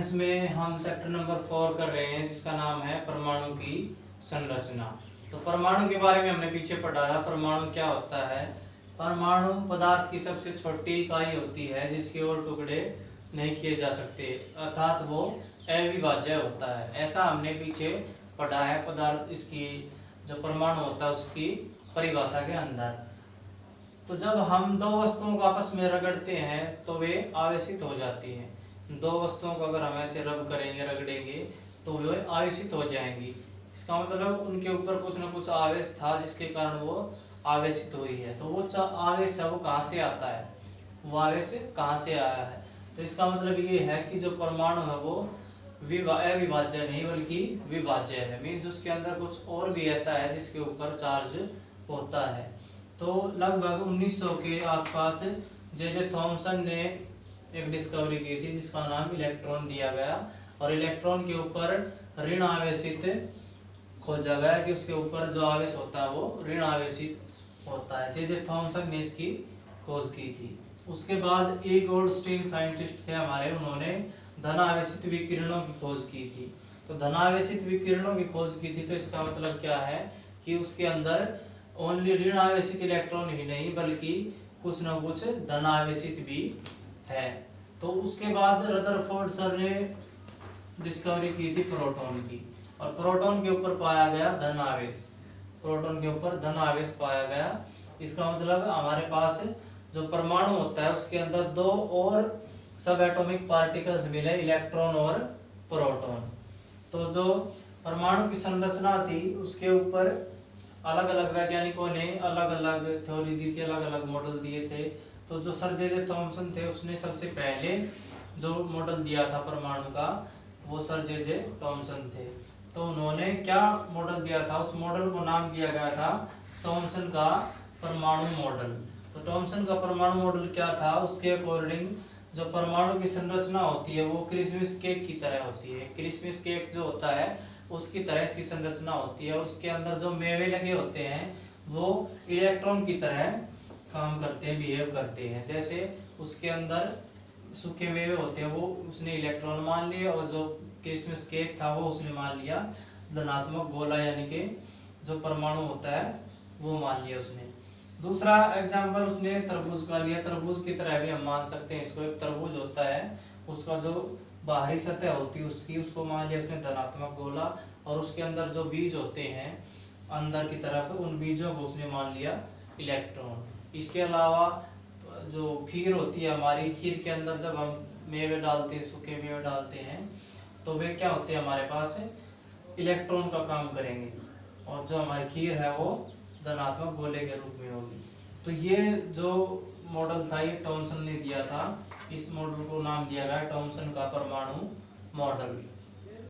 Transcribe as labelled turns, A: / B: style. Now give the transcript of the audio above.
A: Science में हम chapter number 4 कर रहे हैं जिसका नाम है परमाणु की संरचना। तो परमाणु के बारे में हमने पीछे पढ़ा। परमाणु क्या होता है? परमाणु पदार्थ की सबसे छोटी इकाई होती है जिसके और टुकड़े नहीं किए जा सकते, अर्थात वो अविभाज्य होता है। ऐसा हमने पीछे पढ़ा है पदार्थ इसकी जो परमाणु होता है उसकी परिभाषा के अंदर। तो जब हम दो वस्तुओं को आपस में रगड़ते हैं तो वे आवेशित हो जाती हैं। दो वस्तुओं को अगर हम ऐसे रब करेंगे, रगड़ेंगे तो वे आवेशित हो जाएंगी। इसका मतलब उनके ऊपर कुछ न कुछ आवेश था जिसके कारण वो आवेशित हुई है। तो वो आवेश है वो कहाँ से आता है? वो आवेश कहाँ से आया है? तो इसका मतलब ये है कि जो परमाणु है वो अविभाज्य नहीं बल्कि विभाज्य है। मीन्स उसके अंदर कुछ और भी ऐसा है जिसके ऊपर चार्ज होता है। तो लगभग 1900 के आसपास जे थॉमसन ने एक डिस्कवरी की थी जिसका नाम इलेक्ट्रॉन दिया गया, और इलेक्ट्रॉन के ऊपर ऋण आवेशित खोजा गया कि उसके ऊपर जो आवेश होता है वो ऋण आवेशित होता है। जे थॉमसन ने इसकी खोज की थी। उसके बाद ए गोल्डस्टीन साइंटिस्ट थे हमारे, उन्होंने धन आवेशित विकिरणों की खोज की थी। तो धन आवेशित विकिरणों की खोज की थी, तो इसका मतलब क्या है कि उसके अंदर ओनली ऋण आवेशित इलेक्ट्रॉन ही नहीं बल्कि कुछ न कुछ धन आवेशित भी है। तो उसके बाद रदरफोर्ड सर ने डिस्कवरी की थी प्रोटॉन की, और प्रोटॉन के ऊपर पाया गया धन आवेश। प्रोटॉन के ऊपर धन आवेश पाया गया। इसका मतलब हमारे पास जो परमाणु होता है उसके अंदर दो और सब एटॉमिक पार्टिकल्स मिले, इलेक्ट्रॉन और प्रोटॉन। तो जो परमाणु की संरचना थी उसके ऊपर अलग अलग वैज्ञानिकों ने अलग अलग थ्योरी दी थी, अलग अलग मॉडल दिए थे। तो जो सर जे थॉमसन थे उसने सबसे पहले जो मॉडल दिया था परमाणु का वो सर जे थॉमसन थे। तो उन्होंने क्या मॉडल दिया था? उस मॉडल को नाम दिया गया था थॉमसन का परमाणु मॉडल। तो थॉमसन का परमाणु मॉडल क्या था? उसके अकॉर्डिंग जो परमाणु की संरचना होती है वो क्रिसमस केक की तरह होती है। क्रिसमस केक जो होता है उसकी तरह इसकी संरचना होती है, और उसके अंदर जो मेवे लगे होते हैं वो इलेक्ट्रॉन की तरह काम करते हैं, बिहेव करते हैं। जैसे उसके अंदर सूखे मेवे होते हैं वो उसने इलेक्ट्रॉन मान लिए, और जो क्रिसमस केक था वो उसने मान लिया धनात्मक गोला, यानी कि जो परमाणु होता है वो मान लिया उसने। दूसरा एग्जाम्पल उसने तरबूज का लिया। तरबूज की तरह भी हम मान सकते हैं इसको। एक तरबूज होता है, उसका जो बाहरी सतह होती है उसको मान लिया उसने धनात्मक गोला, और उसके अंदर जो बीज होते हैं अंदर की तरफ उन बीजों को उसने मान लिया इलेक्ट्रॉन। इसके अलावा जो खीर होती है हमारी, खीर के अंदर जब हम मेवे डालते हैं, सूखे मेवे डालते हैं, तो वे क्या होते हैं हमारे पास इलेक्ट्रॉन का काम करेंगे, और जो हमारी खीर है वो धनात्मक गोले के रूप में होगी। तो ये जो मॉडल था ये थॉमसन ने दिया था। इस मॉडल को नाम दिया गया थॉमसन का परमाणु मॉडल।